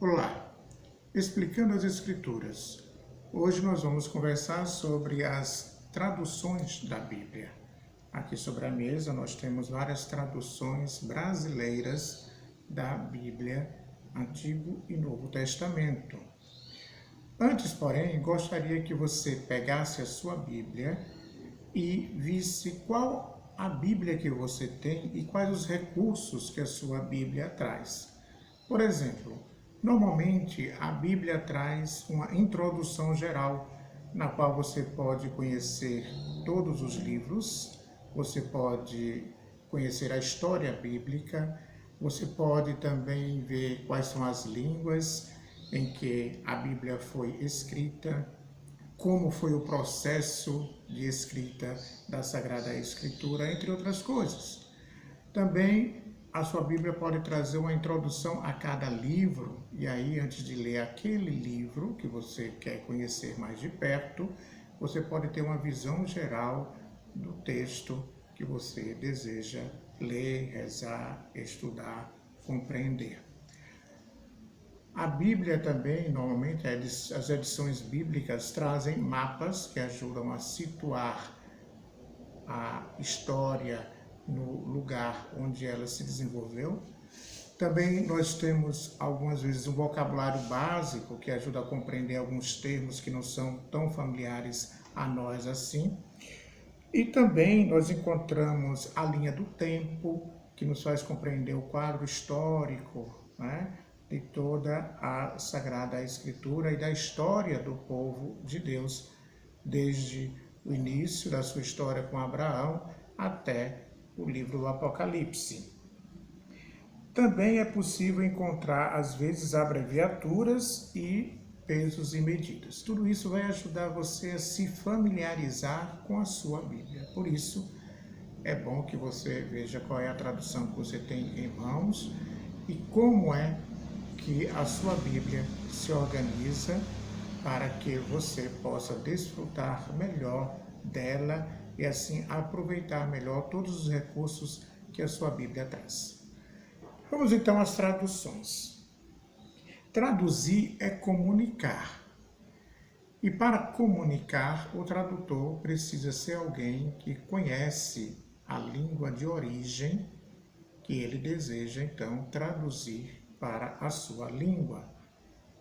Olá, explicando as Escrituras. Hoje nós vamos conversar sobre as traduções da Bíblia. Aqui sobre a mesa nós temos várias traduções brasileiras da Bíblia, Antigo e Novo Testamento. Antes, porém, gostaria que você pegasse a sua Bíblia e visse qual a Bíblia que você tem e quais os recursos que a sua Bíblia traz. Por exemplo, normalmente a Bíblia traz uma introdução geral, na qual você pode conhecer todos os livros, você pode conhecer a história bíblica, você pode também ver quais são as línguas em que a Bíblia foi escrita, como foi o processo de escrita da Sagrada Escritura, entre outras coisas. Também a sua Bíblia pode trazer uma introdução a cada livro, e aí, antes de ler aquele livro que você quer conhecer mais de perto, você pode ter uma visão geral do texto que você deseja ler, rezar, estudar, compreender. A Bíblia também, normalmente, as edições bíblicas trazem mapas que ajudam a situar a história no lugar onde ela se desenvolveu. Também nós temos, algumas vezes, um vocabulário básico que ajuda a compreender alguns termos que não são tão familiares a nós assim. E também nós encontramos a linha do tempo, que nos faz compreender o quadro histórico, né, de toda a Sagrada Escritura e da história do povo de Deus, desde o início da sua história com Abraão até o livro do Apocalipse. Também é possível encontrar, às vezes, abreviaturas e pesos e medidas. Tudo isso vai ajudar você a se familiarizar com a sua Bíblia. Por isso, é bom que você veja qual é a tradução que você tem em mãos e como é que a sua Bíblia se organiza para que você possa desfrutar melhor dela e assim aproveitar melhor todos os recursos que a sua Bíblia traz. Vamos então às traduções. Traduzir é comunicar. E para comunicar, o tradutor precisa ser alguém que conhece a língua de origem que ele deseja então traduzir para a sua língua.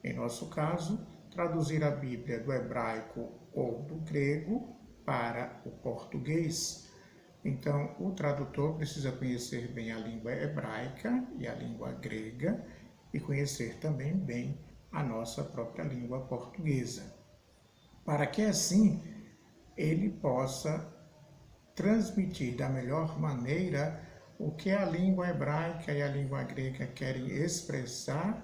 Em nosso caso, traduzir a Bíblia do hebraico ou do grego para o português. Então, o tradutor precisa conhecer bem a língua hebraica e a língua grega e conhecer também bem a nossa própria língua portuguesa, para que assim ele possa transmitir da melhor maneira o que a língua hebraica e a língua grega querem expressar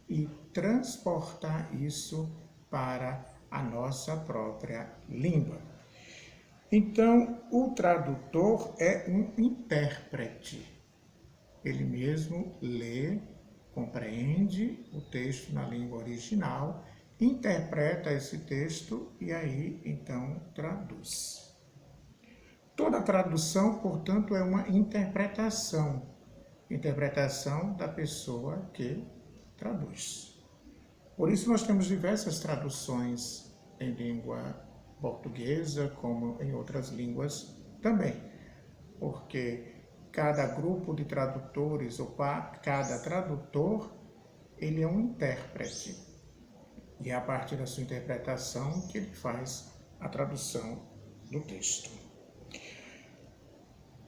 e transportar isso para a nossa própria língua. Então, o tradutor é um intérprete. Ele mesmo lê, compreende o texto na língua original, interpreta esse texto e aí, então, traduz. Toda tradução, portanto, é uma interpretação da pessoa que traduz. Por isso, nós temos diversas traduções em língua portuguesa, como em outras línguas também, porque cada grupo de tradutores ou cada tradutor, ele é um intérprete. E é a partir da sua interpretação que ele faz a tradução do texto.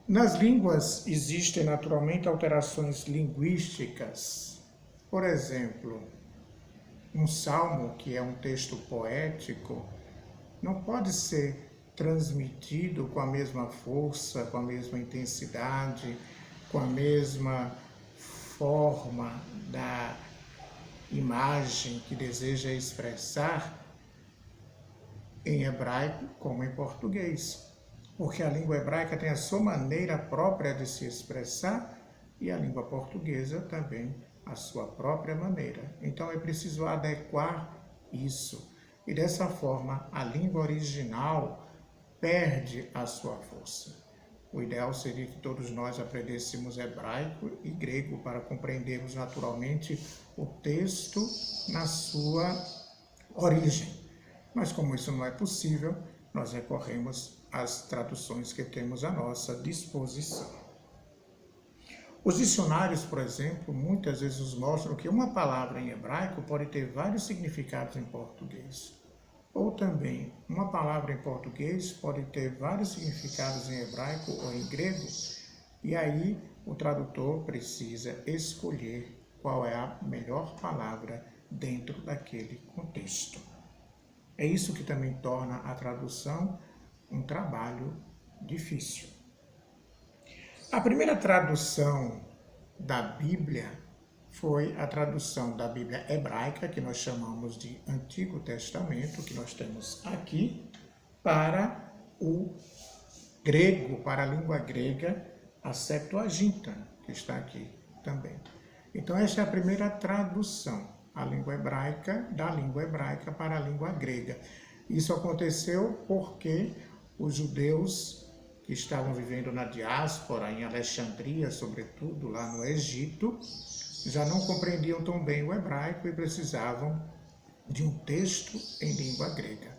Nas línguas existem naturalmente alterações linguísticas. Por exemplo, um salmo, que é um texto poético, não pode ser transmitido com a mesma força, com a mesma intensidade, com a mesma forma da imagem que deseja expressar em hebraico como em português. Porque a língua hebraica tem a sua maneira própria de se expressar e a língua portuguesa também a sua própria maneira. Então é preciso adequar isso. E dessa forma, a língua original perde a sua força. O ideal seria que todos nós aprendêssemos hebraico e grego para compreendermos naturalmente o texto na sua origem. Mas como isso não é possível, nós recorremos às traduções que temos à nossa disposição. Os dicionários, por exemplo, muitas vezes nos mostram que uma palavra em hebraico pode ter vários significados em português. Ou também, uma palavra em português pode ter vários significados em hebraico ou em grego, e aí o tradutor precisa escolher qual é a melhor palavra dentro daquele contexto. É isso que também torna a tradução um trabalho difícil. A primeira tradução da Bíblia foi a tradução da Bíblia hebraica, que nós chamamos de Antigo Testamento, que nós temos aqui, para o grego, para a língua grega, a Septuaginta, que está aqui também. Então, esta é a primeira tradução, a língua hebraica, da língua hebraica para a língua grega. Isso aconteceu porque os judeus que estavam vivendo na diáspora, em Alexandria, sobretudo, lá no Egito, já não compreendiam tão bem o hebraico e precisavam de um texto em língua grega.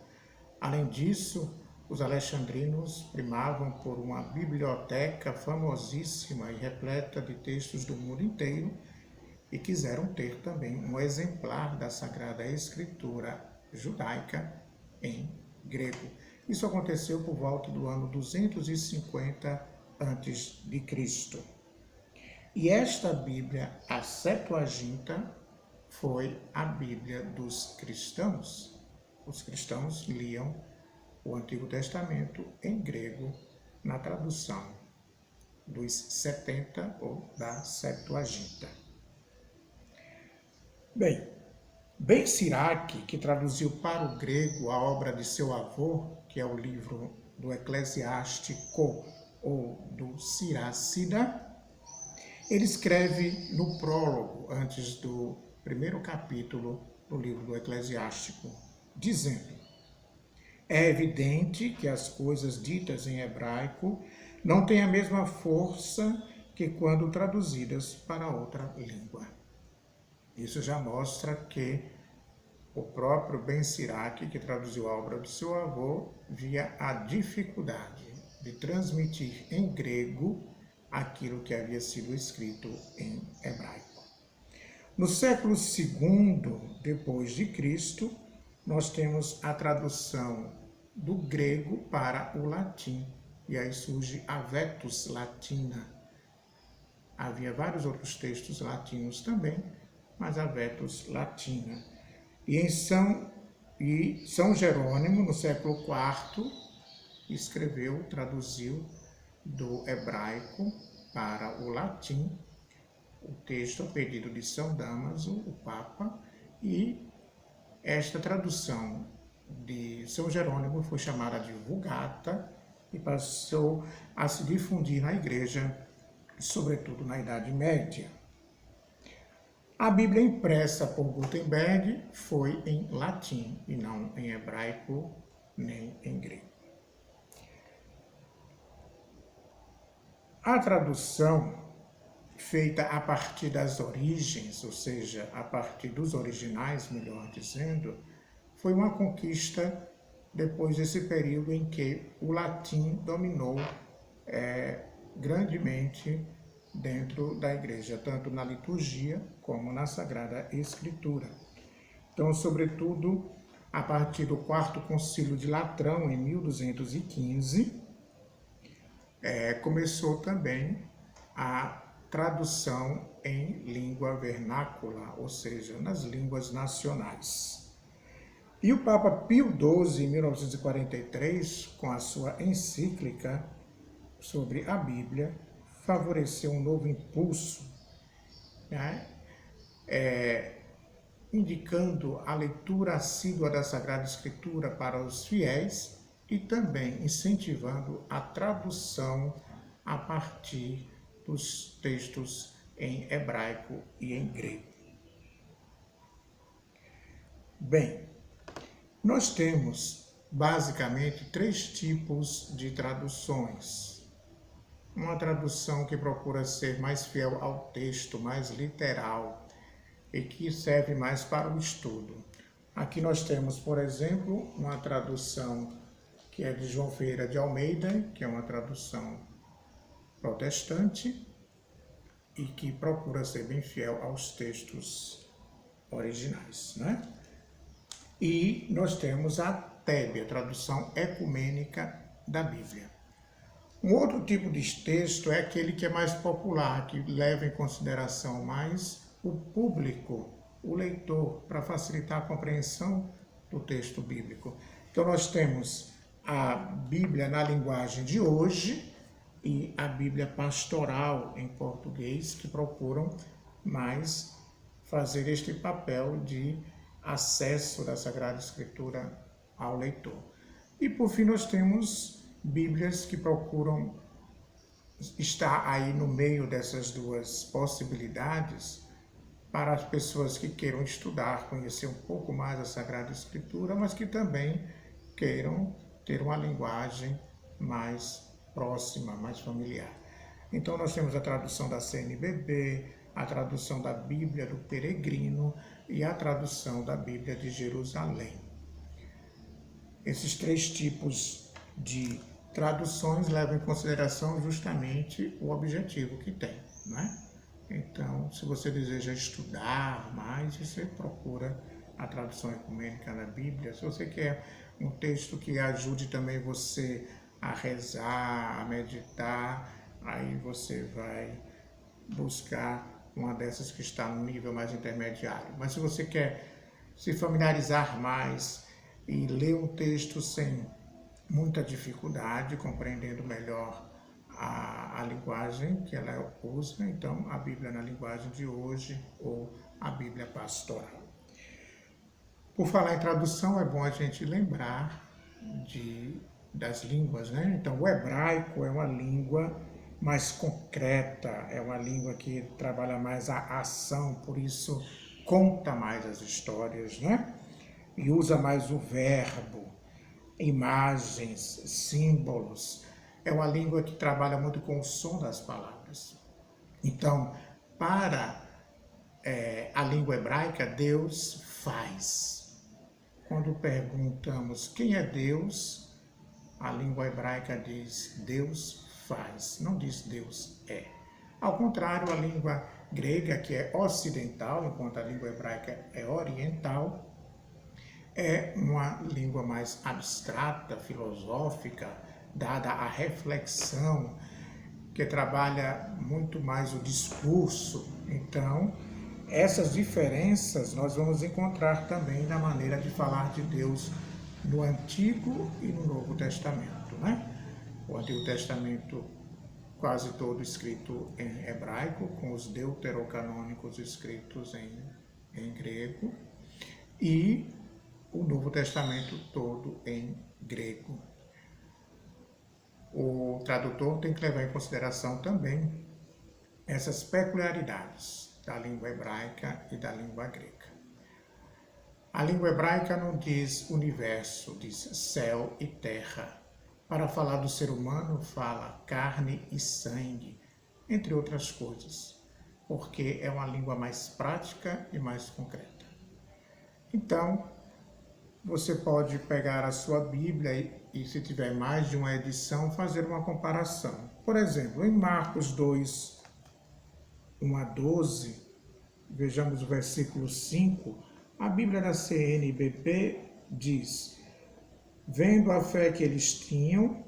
Além disso, os alexandrinos primavam por uma biblioteca famosíssima e repleta de textos do mundo inteiro e quiseram ter também um exemplar da Sagrada Escritura judaica em grego. Isso aconteceu por volta do ano 250 a.C. E esta Bíblia, a Septuaginta, foi a Bíblia dos cristãos. Os cristãos liam o Antigo Testamento em grego na tradução dos 70 ou da Septuaginta. Bem, Ben Siraque, que traduziu para o grego a obra de seu avô, que é o livro do Eclesiástico ou do Siracida, ele escreve no prólogo, antes do primeiro capítulo do livro do Eclesiástico, dizendo: é evidente que as coisas ditas em hebraico não têm a mesma força que quando traduzidas para outra língua. Isso já mostra que o próprio Ben Siraque, que traduziu a obra do seu avô, via a dificuldade de transmitir em grego aquilo que havia sido escrito em hebraico. No século II depois de Cristo, nós temos a tradução do grego para o latim, e aí surge a Vetus Latina. Havia vários outros textos latinos também, mas a Vetus Latina. E São Jerônimo, no século IV, escreveu, traduziu do hebraico para o latim o texto a pedido de São Damaso, o Papa, e esta tradução de São Jerônimo foi chamada de Vulgata e passou a se difundir na Igreja, sobretudo na Idade Média. A Bíblia impressa por Gutenberg foi em latim e não em hebraico nem em grego. A tradução feita a partir das origens, ou seja, a partir dos originais, melhor dizendo, foi uma conquista depois desse período em que o latim dominou grandemente dentro da igreja, tanto na liturgia como na Sagrada Escritura. Então, sobretudo, a partir do Quarto Concílio de Latrão, em 1215, começou também a tradução em língua vernácula, ou seja, nas línguas nacionais. E o Papa Pio XII, em 1943, com a sua encíclica sobre a Bíblia, favoreceu um novo impulso, né? Indicando a leitura assídua da Sagrada Escritura para os fiéis e também incentivando a tradução a partir dos textos em hebraico e em grego. Bem, nós temos basicamente três tipos de traduções. uma tradução que procura ser mais fiel ao texto, mais literal e que serve mais para o estudo. Aqui nós temos, por exemplo, uma tradução que é de João Ferreira de Almeida, que é uma tradução protestante e que procura ser bem fiel aos textos originais, né? E nós temos a TEB, a tradução ecumênica da Bíblia. Um outro tipo de texto é aquele que é mais popular, que leva em consideração mais o público, o leitor, para facilitar a compreensão do texto bíblico. Então nós temos a Bíblia na linguagem de hoje e a Bíblia pastoral em português, que procuram mais fazer este papel de acesso da Sagrada Escritura ao leitor. E por fim nós temos Bíblias que procuram estar aí no meio dessas duas possibilidades para as pessoas que queiram estudar, conhecer um pouco mais a Sagrada Escritura, mas que também queiram ter uma linguagem mais próxima, mais familiar. Então nós temos a tradução da CNBB, a tradução da Bíblia do Peregrino e a tradução da Bíblia de Jerusalém. Esses três tipos de traduções levam em consideração justamente o objetivo que tem, né? Então, se você deseja estudar mais, você procura a tradução ecumênica da Bíblia. Se você quer um texto que ajude também você a rezar, a meditar, aí você vai buscar uma dessas que está no nível mais intermediário. Mas se você quer se familiarizar mais e ler um texto sem muita dificuldade, compreendendo melhor a linguagem que ela usa, então a Bíblia na linguagem de hoje ou a Bíblia pastoral. Por falar em tradução, é bom a gente lembrar das línguas, né? Então o hebraico é uma língua mais concreta, é uma língua que trabalha mais a ação, por isso conta mais as histórias, né? E usa mais o verbo, imagens, símbolos. É uma língua que trabalha muito com o som das palavras. Então, para a língua hebraica, Deus faz. Quando perguntamos quem é Deus, a língua hebraica diz Deus faz, não diz Deus é. Ao contrário, a língua grega, que é ocidental, enquanto a língua hebraica é oriental, é uma língua mais abstrata, filosófica, dada à reflexão, que trabalha muito mais o discurso. Então, essas diferenças nós vamos encontrar também na maneira de falar de Deus no Antigo e no Novo Testamento, né? O Antigo Testamento quase todo escrito em hebraico, com os deuterocanônicos escritos em grego, e o Novo Testamento todo em grego. O tradutor tem que levar em consideração também essas peculiaridades da língua hebraica e da língua grega. A língua hebraica não diz universo, diz céu e terra. Para falar do ser humano, fala carne e sangue, entre outras coisas, porque é uma língua mais prática e mais concreta. Então, você pode pegar a sua Bíblia e se tiver mais de uma edição, fazer uma comparação. Por exemplo, em Marcos 2, 1 a 12, vejamos o versículo 5, a Bíblia da CNBB diz: vendo a fé que eles tinham,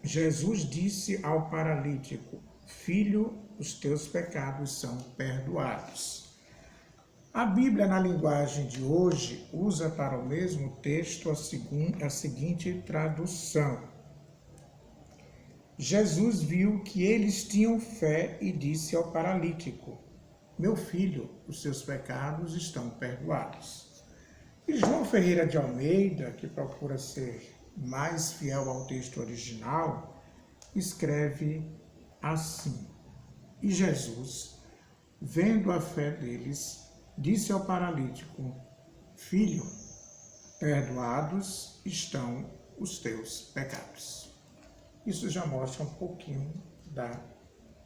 Jesus disse ao paralítico: filho, os teus pecados são perdoados. A Bíblia, na linguagem de hoje, usa para o mesmo texto a seguinte tradução: Jesus viu que eles tinham fé e disse ao paralítico: meu filho, os seus pecados estão perdoados. E João Ferreira de Almeida, que procura ser mais fiel ao texto original, escreve assim: e Jesus, vendo a fé deles, disse ao paralítico: filho, perdoados estão os teus pecados. Isso já mostra um pouquinho da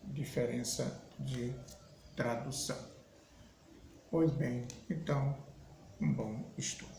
diferença de tradução. Pois bem, então, um bom estudo.